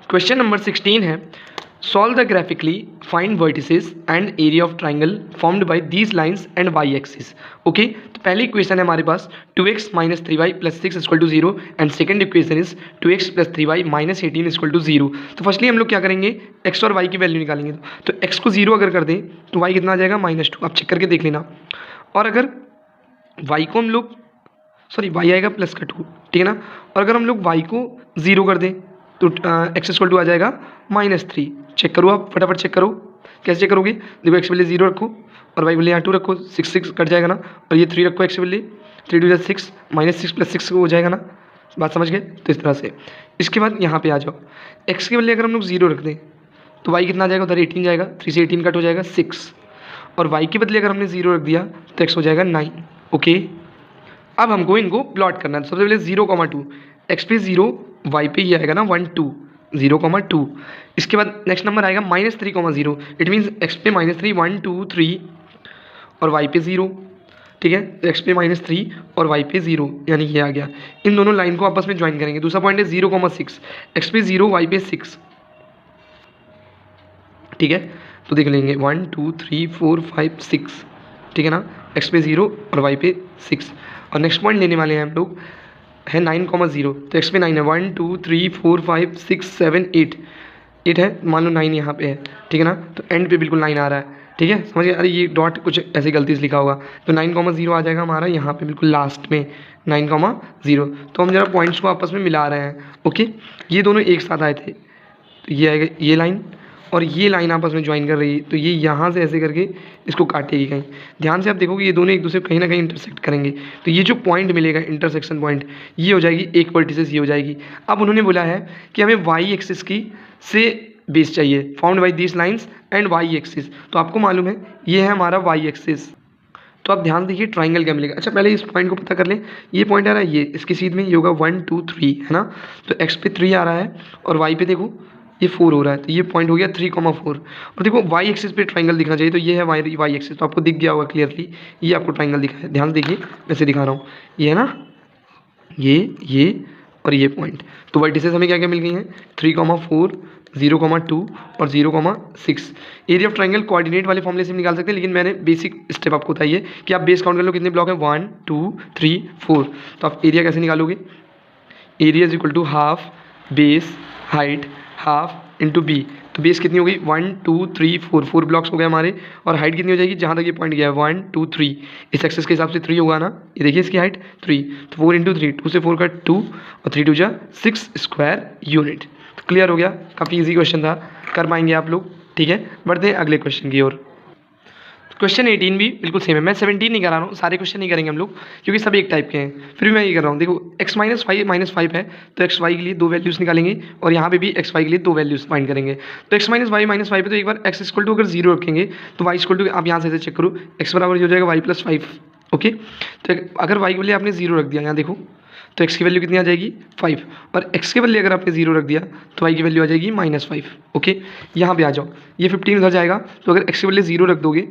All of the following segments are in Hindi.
क्वेश्चन नंबर 16 है, solve the graphically find vertices and area of triangle formed by these lines and y axis. Okay, तो पहली इक्वेशन है हमारे पास 2x minus 3y plus 6 equal to 0 and second equation is 2x plus 3y minus 18 equal to 0। तो फर्स्टली हम लोग क्या करेंगे, x और y की वैल्यू निकालेंगे। तो x को 0 अगर कर दें तो y कितना आ जाएगा, -2। आप चेक करके देख लेना। और अगर y को हम लोग y आएगा प्लस का 2, ठीक है ना। और अगर हम लोग y को 0 कर दें तो x इक्वल टू आ जाएगा -3। चेक करो, आप फटाफट चेक करो। कैसे चेक करोगे, देखो x वैल्यू 0 रखो और y वैल्यू यहाँ 2 रखो, 6 कट जाएगा ना। और ये 3 रखो x वैल्यू, 3 2 6 -6 प्लस 6 हो जाएगा ना। बात समझ गए। तो इस तरह से इसके बाद यहाँ पे आ जाओ, x की वैल्यू अगर हम लोग 0 रख दें तो y कितना आ जाएगा, उधर 18 जाएगा, 3 से 18 कट हो जाएगा 6। और y के बदले अगर हमने 0 रख दिया तो x हो जाएगा 9। ओके, अब हमको इनको प्लॉट करना है। सबसे पहले 0,2, x पे 0, y पे ये आएगा ना 1 2, 0,2। इसके बाद नेक्स्ट नंबर आएगा -3,0। इट मीन्स x पे -3 1 2 3 और y पे 0, ठीक है। तो x पे -3 और y पे 0, यानी ये आ गया। इन दोनों लाइन को आपस में ज्वाइन करेंगे। दूसरा पॉइंट है 0,6, x पे 0 y पे 6, ठीक है। तो देख लेंगे 1 2 3 4 5 6, ठीक है ना। x पे 0 और y पे 6। और नेक्स्ट पॉइंट लेने वाले हैं हम लोग है 9,0। तो x पे 9 है, 1 2 3 4 5 6 7 8 है, मान लो 9 यहाँ पे है, ठीक है ना। तो एंड पे बिल्कुल 9 आ रहा है, ठीक है। समझिए, अरे ये डॉट कुछ ऐसी गलती से लिखा होगा। तो 9,0 आ जाएगा हमारा यहाँ पे बिल्कुल लास्ट में 9,0। तो हम जरा पॉइंट्स को आपस में मिला रहे हैं। ओके, ये दोनों एक साथ आए थे, तो ये आएगा ये लाइन और ये लाइन आपस में ज्वाइन कर रही है। तो ये यहाँ से ऐसे करके इसको काटेगी कहीं। ध्यान से आप देखोगे ये दोनों एक दूसरे को कहीं ना कहीं इंटरसेक्ट करेंगे। तो ये जो पॉइंट मिलेगा इंटरसेक्शन पॉइंट, ये हो जाएगी एक वर्टिसेस, ये हो जाएगी। अब उन्होंने बोला है कि हमें वाई एक्सिस की से बेस चाहिए, found by this lines and y axis. तो आपको मालूम है ये है हमारा वाई एक्सिस। तो आप ध्यान देखिए ट्राइंगल क्या मिलेगा। अच्छा, पहले इस पॉइंट को पता कर लें। ये पॉइंट आ रहा है, ये इसकी सीध में ये होगा 1 2 3, है ना। तो x पे 3 आ रहा है और y पे देखो ये 4 हो रहा है। तो ये पॉइंट हो गया 3,4। और देखो y एक्सिस पे ट्राइंगल दिखना चाहिए, तो ये है y एक्सिस। तो आपको दिख गया होगा क्लियरली, ये आपको ट्राइंगल दिखा है। ध्यान देखिए, वैसे दिखा रहा हूँ, ये है ना, ये और ये पॉइंट। तो वर्टिसेस हमें क्या क्या मिल गई हैं, 3,4 0,2 और 0,6। एरिया ऑफ ट्राइंगल कोऑर्डिनेट वाले फॉर्मूले से भी निकाल सकते हैं, लेकिन मैंने बेसिक स्टेप आपको बताई है कि आप बेस काउंट कर लो कितने ब्लॉक हैं, 1 2 3 4। तो आप एरिया कैसे निकालोगे, area is equal to half base height half into B. तो बेस कितनी हो गई, 1 2 3 4 ब्लॉक्स हो गए हमारे। और हाइट कितनी हो जाएगी, जहाँ तक ये पॉइंट गया है 1 2 3, इस एक्सेस के हिसाब से 3 होगा ना। ये देखिए इसकी हाइट 3, तो 4 इंटू 3, 2 से 4 का 2 और 3 2 जा 6 स्क्वायर यूनिट। तो क्लियर हो गया, काफ़ी इजी क्वेश्चन था, कर पाएंगे आप लोग, ठीक है। बढ़ते हैं अगले क्वेश्चन की ओर। क्वेश्चन 18 भी बिल्कुल सेम है। मैं 17 नहीं करा रहा हूँ, सारे क्वेश्चन नहीं करेंगे हम लोग क्योंकि सब एक टाइप के हैं। फिर भी मैं ये कर रहा हूँ, देखो x माइनस 5 है तो एक्स वाई के लिए 2 वैल्यूज़ निकालेंगे और यहाँ पे भी एक्स वाई के लिए 2 वैल्यूज़ फाइंड करेंगे। तो x माइनस 5 है तो एक बार x इक्वल टू अगर 0 रखेंगे तो y इक्वल टू, आप यहाँ से ऐसे चेक करो, x बराबर हो जाएगा y प्लस 5। ओके, तो अगर y के बदले आपने 0 रख दिया, यहाँ देखो, तो x की वैल्यू कितनी आ जाएगी 5। और x के बदले अगर आपने 0 रख दिया तो y की वैल्यू आ जाएगी -5। ओके, यहाँ पे आ जाओ, ये 15 उधर जाएगा। तो अगर x के बदले 0 रख दोगे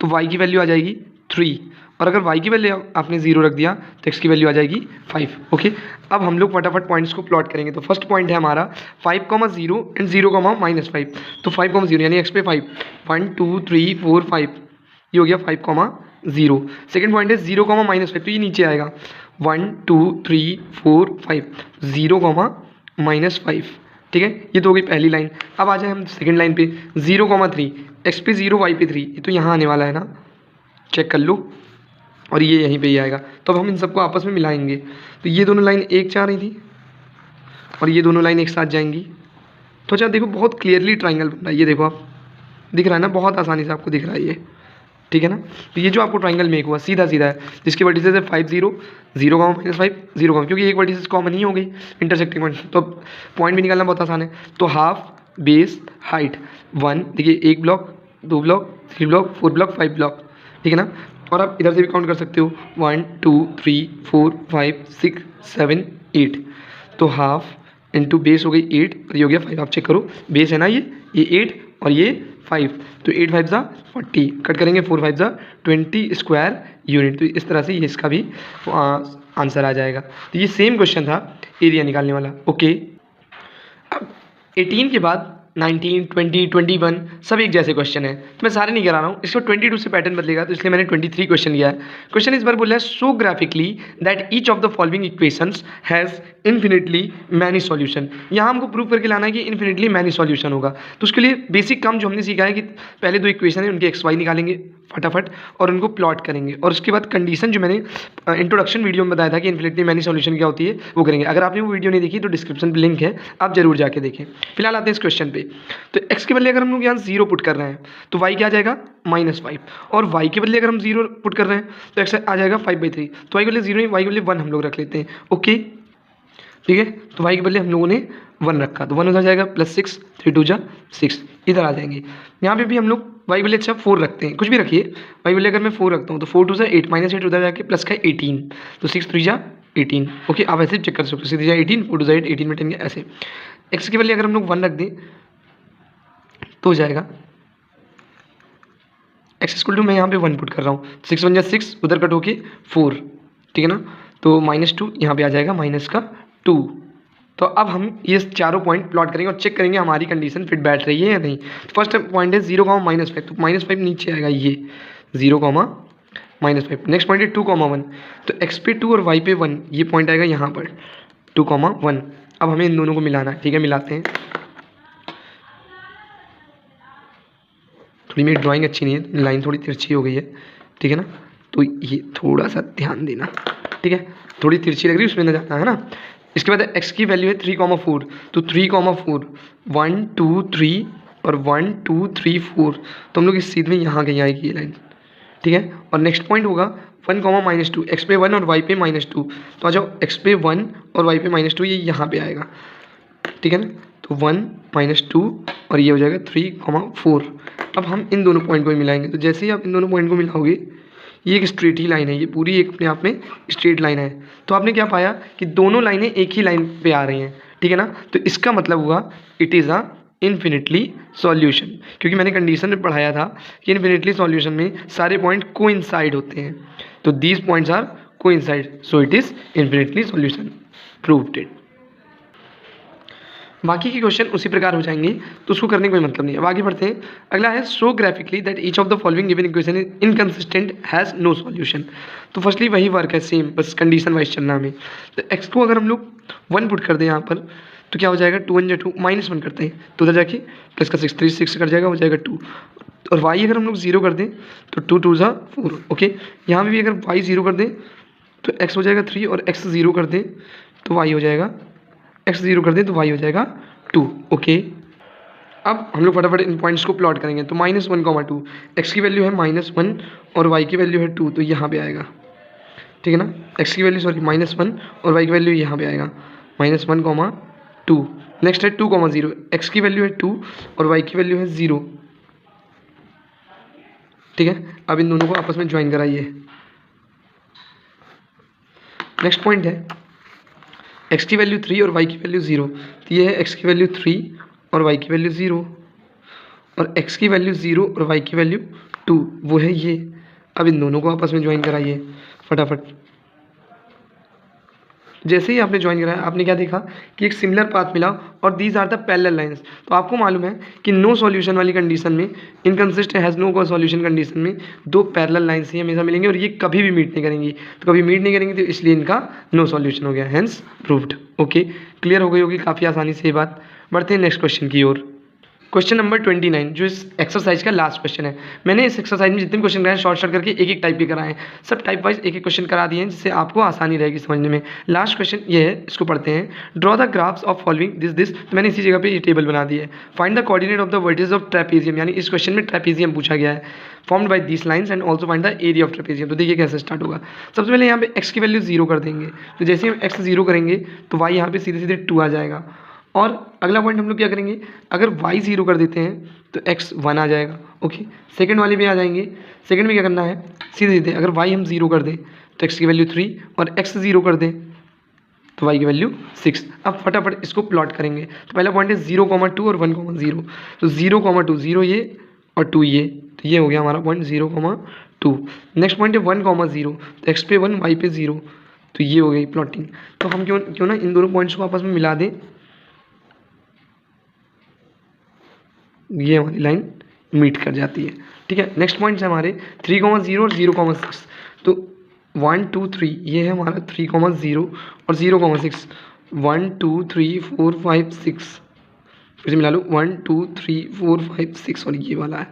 तो y की वैल्यू आ जाएगी 3। और अगर y की वैल्यू आपने 0 रख दिया तो x की वैल्यू आ जाएगी 5। ओके, अब हम लोग फटाफट पॉइंट्स को प्लॉट करेंगे। तो फर्स्ट पॉइंट है हमारा 5,0 एंड 0,-5। तो 5,0 यानी x पे 5, 1 2 3 4 5, ये हो गया 5,0। सेकेंड पॉइंट है 0,-5, तो ये नीचे आएगा 1 2 3 4 5, 0,-5, ठीक है। ये तो हो गई पहली लाइन। अब आ जाए हम सेकंड लाइन पे, 0,3, x पे 0 y पे 3, ये तो यहाँ आने वाला है ना, चेक कर लो। और ये यहीं पे ही आएगा। तो अब हम इन सबको आपस में मिलाएंगे। तो ये दोनों लाइन एक जा रही थी और ये दोनों लाइन एक साथ जाएंगी। तो अच्छा देखो, बहुत क्लियरली ट्राइंगल बन रहा है, ये देखो आप, दिख रहा है ना, बहुत आसानी से आपको दिख रहा है ये, ठीक है ना। तो ये जो आपको ट्राइंगल मेक हुआ सीधा सीधा है, जिसकी वर्टिसेस है 5 0 0,-5 0, क्योंकि एक वर्टिसेस कॉमन ही हो गई इंटरसेक्टिंग पॉइंट, तो पॉइंट भी निकालना बहुत आसान है। तो हाफ बेस हाइट 1, देखिए 1 block 2 block 3 block 4 block 5 block, ठीक है ना। और आप इधर से भी काउंट कर सकते हो, 1 2 3 4 5 6 7 8। तो हाफ इंटू बेस हो गई 8 और ये हो गया 5। आप चेक करो, बेस है ना ये 8 और ये 5, तो 8 5 जा 40, कट करेंगे 4 5 जा 20 स्क्वायर यूनिट। तो इस तरह से ये इसका भी आंसर आ जाएगा। तो ये सेम क्वेश्चन था एरिया निकालने वाला। ओके, अब 18 के बाद 19, 20, 21 सब एक जैसे क्वेश्चन है, तो मैं सारे नहीं करा रहा हूँ। इसको 22 से पैटर्न बदलेगा, तो इसलिए मैंने 23 क्वेश्चन लिया है। क्वेश्चन इस बार बोला है show graphically that each of the following equations has infinitely many solution. यहाँ हमको प्रूव करके लाना है कि इन्फिनिटली मैनी सॉल्यूशन होगा। तो उसके लिए बेसिक काम जो हमने सीखा है कि पहले दो इक्वेशन है उनके एक्स वाई निकालेंगे फटाफट और उनको प्लॉट करेंगे, और उसके बाद कंडीशन जो मैंने इंट्रोडक्शन वीडियो में बताया था कि इन्फिनिटली मैनी सॉल्यूशन क्या होती है वो करेंगे। अगर आपने वो वीडियो नहीं देखी तो डिस्क्रिप्शन पे लिंक है, आप जरूर जाके देखें। फिलहाल आते हैं इस क्वेश्चन पे। तो एक्स के बदले अगर हम लोग यहाँ 0 पुट कर रहे हैं तो वाई क्या आ जाएगा -5, और वाई के बदले अगर हम 0 पुट कर रहे हैं तो एक्स आ जाएगा 5/3। तो वाई के बदले 0 नहीं, वाई के बदले 1 हम लोग रख लेते हैं। ओके ठीक है, तो वाई के बदले हम लोगों ने 1 रखा, तो 1 उधर जाएगा +6, 3 2 जा 6 इधर आ जाएंगे। यहाँ पे भी हम लोग वाई बदले अच्छा 4 रखते हैं, कुछ भी रखिए। वाई बदले अगर मैं 4 रखता हूँ तो 4 2 जा 8, -8 उधर जाके प्लस का 18, तो 6 3 जा 18। ओके, आप ऐसे चेक कर सकते हो, 6 3 जा 18, 4 2 जा 8, 18 में 10 ऐसे। एक्स के बदले अगर हम लोग 1 रख दें तो हो जाएगा एक्स इक्वल टू, मैं यहाँ पे 1 पुट कर रहा हूँ, 6 1 जा 6 उधर कट होके 4, ठीक है ना, तो -2 यहाँ पे आ जाएगा -2। तो अब हम ये चारों पॉइंट प्लॉट करेंगे और चेक करेंगे हमारी कंडीशन फिट बैठ रही है या नहीं। फर्स्ट पॉइंट है 0, -5, तो -5 नीचे आएगा ये 0, -5। नेक्स्ट पॉइंट है 2, 1, तो x पे 2 और y पे 1, ये पॉइंट आएगा यहाँ पर 2, 1। अब हमें इन दोनों को मिलाना है, ठीक है, मिलाते हैं। थोड़ी मेरी ड्राइंग अच्छी नहीं है, लाइन थोड़ी तिरछी हो गई है, ठीक है ना, तो ये थोड़ा सा ध्यान देना, ठीक है, थोड़ी तिरछी लग रही है उसमें न जाना है ना। इसके बाद x की वैल्यू है 3, 4, तो 3, 4 1 2 3 और 1 2 3 4, तो हम लोग इस सीध में यहाँ कहीं आएगी ये लाइन, ठीक है। और नेक्स्ट पॉइंट होगा 1, -2, x पे 1 और y पे -2, तो आ जाओ x पे 1 और y पे -2, ये यहाँ पे आएगा, ठीक है ना, तो 1 -2 और ये हो जाएगा 3, 4। अब हम इन दोनों पॉइंट को ही मिलाएंगे, तो जैसे ही आप इन दोनों पॉइंट को मिलाओगे ये एक स्ट्रेट ही लाइन है, ये पूरी एक अपने आप में स्ट्रेट लाइन है। तो आपने क्या पाया कि दोनों लाइनें एक ही लाइन पे आ रही हैं, ठीक है ना, तो इसका मतलब हुआ it is a infinitely solution, क्योंकि मैंने कंडीशन में पढ़ाया था कि इन्फिनिटली सॉल्यूशन में सारे पॉइंट कोइंसाइड होते हैं, तो these points are coincide, so it is infinitely solution, proved it. बाकी के क्वेश्चन उसी प्रकार हो जाएंगे, तो उसको करने का कोई मतलब नहीं है। अब आगे बढ़ते हैं। अगला है show graphically that each of the following given equation is inconsistent has no solution. तो फर्स्टली वही वर्क है, सेम, बस कंडीशन वाइज चलना हमें। तो एक्स को अगर हम लोग 1 पुट कर दें यहाँ पर तो क्या हो जाएगा, 2 1 जा 2, -1 करते हैं तो उधर जाके प्लस का 6 3 6 कर जाएगा, हो जाएगा 2। और वाई अगर हम लोग 0 कर दें तो 2 2 जा 4। ओके, यहाँ पर भी अगर वाई 0 कर दें तो एक्स हो जाएगा 3, और एक्स 0 कर दें तो वाई हो जाएगा, x 0 कर दें तो y हो जाएगा 2। ओके, अब हम लोग फटाफट इन पॉइंट्स को प्लॉट करेंगे। तो -1, 2, x की वैल्यू है -1 और y की वैल्यू है 2, तो यहाँ पे आएगा, ठीक है ना, x की वैल्यू सॉरी -1 और y की वैल्यू यहाँ पे आएगा -1, 2। नेक्स्ट है 2, 0, x की वैल्यू है 2 और y की वैल्यू है 0, ठीक है। अब इन दोनों को आपस में ज्वाइन कराइए। नेक्स्ट पॉइंट है x की वैल्यू 3 और y की वैल्यू 0, तो ये है x की वैल्यू 3 और y की वैल्यू 0, और x की वैल्यू 0 और y की वैल्यू 2, वो है ये। अब इन दोनों को आपस में ज्वाइन कराइए फटाफट। जैसे ही आपने ज्वाइन कराया आपने क्या देखा कि एक सिमिलर पाथ मिला, और these are the parallel lines. तो आपको मालूम है कि नो सॉल्यूशन वाली कंडीशन में, inconsistent has no solution condition में दो पैरेलल लाइंस ही हमेशा मिलेंगे और ये कभी भी मीट नहीं करेंगी। तो कभी मीट नहीं करेंगी तो इसलिए इनका नो सॉल्यूशन हो गया, हेंस प्रूव्ड। ओके, क्लियर हो गई होगी काफ़ी आसानी से ये बात। बढ़ते हैं नेक्स्ट क्वेश्चन की ओर। क्वेश्चन नंबर 29 जो इस एक्सरसाइज का लास्ट क्वेश्चन है। मैंने इस एक्सरसाइज में जितने क्वेश्चन कराए शॉर्ट करके एक एक टाइप के कराए हैं, सब टाइप वाइज एक एक क्वेश्चन करा दिए हैं जिससे आपको आसानी रहेगी समझने में। लास्ट क्वेश्चन ये है, इसको पढ़ते हैं। Draw the graphs of following this. तो मैंने इसी जगह पे ये टेबल बना दी है। Find the coordinate of the vertices of trapezium, यानी इस क्वेश्चन में ट्रेपेजियम पूछा गया है। Formed by this lines and also find the area of trapezium. तो देखिए कैसे स्टार्ट होगा। सबसे पहले यहाँ पे x की वैल्यू 0 कर देंगे, तो जैसे हम x 0 करेंगे तो y यहाँ पे सीधे सीधे 2 आ जाएगा। और अगला पॉइंट हम लोग क्या करेंगे, अगर y 0 कर देते हैं तो x 1 आ जाएगा। ओके, सेकंड वाले भी आ जाएंगे। सेकंड में क्या करना है, सीधे सीधे अगर y हम 0 कर दें तो x की वैल्यू 3 और x 0 कर दें तो y की वैल्यू 6। अब फटाफट इसको प्लॉट करेंगे। तो पहला पॉइंट है 0,2 और 1,0। तो 0,2 0 ये और 2 ये, तो ये हो गया हमारा पॉइंट 0,2। नेक्स्ट पॉइंट है 1,0, तो x पे 1 y पे 0, तो ये हो गई प्लॉटिंग। तो हम क्यों ना इन दोनों पॉइंट्स को आपस में मिला दें। ये हमारी लाइन मीट कर जाती है। ठीक है, नेक्स्ट पॉइंट है हमारे 3,0 और 0,6। तो 1 2 3 ये है हमारा 3,0 और 0,6। 1 2 3 4 5 6, फिर से मिला लो 1 2 3 4 5 6 और ये वाला है।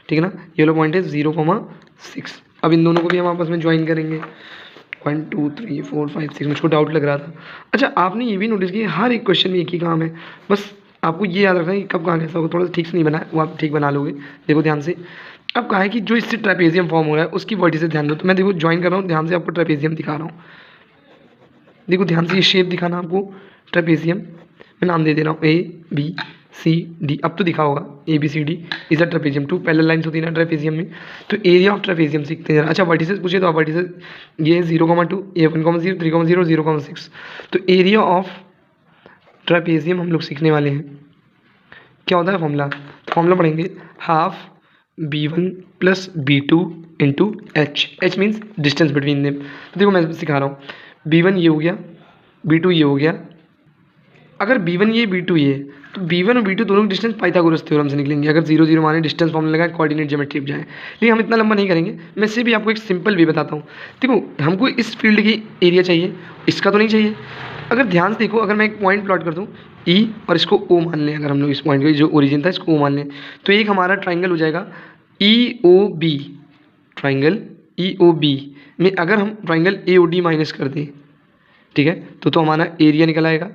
ठीक है ना, ये वाला पॉइंट है 0,6। अब इन दोनों को भी हम आपस में ज्वाइन करेंगे। 1 2 3 4 5 6, मुझको डाउट लग रहा था। अच्छा, आपने ये भी नोटिस किया हर एक क्वेश्चन में एक ही काम है, बस आपको ये याद रखना है कि कब कहाँ कैसा होगा। थोड़ा सा ठीक से नहीं बना है वो आप ठीक बना लोगे। देखो ध्यान से, अब कहा है कि जो इससे ट्रेपेजियम फॉर्म हो रहा है उसकी वर्टिसेस ध्यान दो। तो मैं देखो ज्वाइन कर रहा हूँ, ध्यान से आपको ट्रेपेजियम दिखा रहा हूँ। देखो ध्यान से ये शेप दिखाना आपको, ट्रेपेजियम। मैं नाम दे रहा हूँ ABCD। अब तो दिखा होगा ABCD is a trapezium. 2 parallel lines होती है ना ट्रेपेजियम में। तो एरिया ऑफ ट्रेपेजियम सीखते हैं। अच्छा, वर्टिसेस पूछे तो आप वर्टिसेस ये 0,2, ये 1,0, 3,0, 0,6। तो एरिया ऑफ ट्रेपेजियम हम लोग सीखने वाले हैं। क्या होता है फॉर्मूला? फॉर्मूला पढ़ेंगे half B1 plus B2 into H means distance between them. तो देखो मैं सिखा रहा हूँ, B1 ये हो गया, B2 ये हो गया। अगर B1 ये B2 ये, तो B1 और B2 दोनों की डिस्टेंस पाइथागोरस थ्योरम से निकलेंगे। अगर 0 0 माने डिस्टेंस फॉर्मूला लगाए, कोऑर्डिनेट ज्योमेट्री जाए। लेकिन हम इतना लंबा नहीं करेंगे, मैं इससे भी आपको एक सिंपल वे बताता हूँ। देखो हमको इस फील्ड की एरिया चाहिए, इसका तो नहीं चाहिए। अगर ध्यान से देखो, अगर मैं एक पॉइंट प्लॉट कर दूँ E और इसको O मान लें, अगर हम लोग इस पॉइंट का जो ओरिजिन था इसको O मान लें, तो एक हमारा ट्राइंगल हो जाएगा EOB। ट्राइंगल EOB में अगर हम ट्राइंगल AOD माइनस कर दें, ठीक है, तो हमारा एरिया निकल आएगा।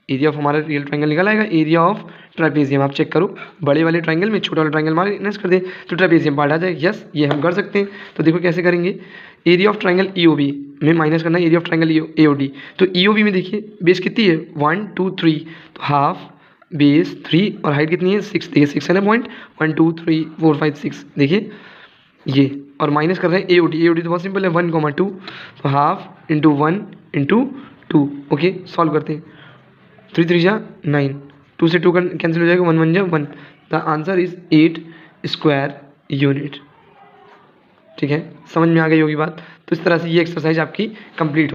एरिया ऑफ हमारा रियल ट्राइंगल निकल आएगा। एरिया ऑफ ट्रेपेजियम आप चेक करो, बड़े वाले ट्राइंगल में छोटा वाला ट्राइंगल माइनस कर दे तो ट्रेपेजियम पार्ट आ जाएगा। यस, ये हम कर सकते हैं। तो देखो कैसे करेंगे, एरिया ऑफ ट्राइंगल EOB में माइनस करना है एरिया ऑफ ट्राइंगल AOD। तो EOB में देखिए बेस कितनी है 1 2 3, तो हाफ बेस 3 और हाइट कितनी है 6। देखिए 6 है ना पॉइंट, 1 2 3 4 5 6। देखिए ये, और माइनस कर रहे हैं AOD तो बहुत सिंपल है 1,2, तो half into 1 into 2। Okay, solve करते हैं। 3 3 जा 9, 2 से 2 कैंसिल हो जाएगा, 1 1 जा 1। The answer is 8 square unit. ठीक है, समझ में आ गई होगी बात। तो इस तरह से ये एक्सरसाइज आपकी कंप्लीट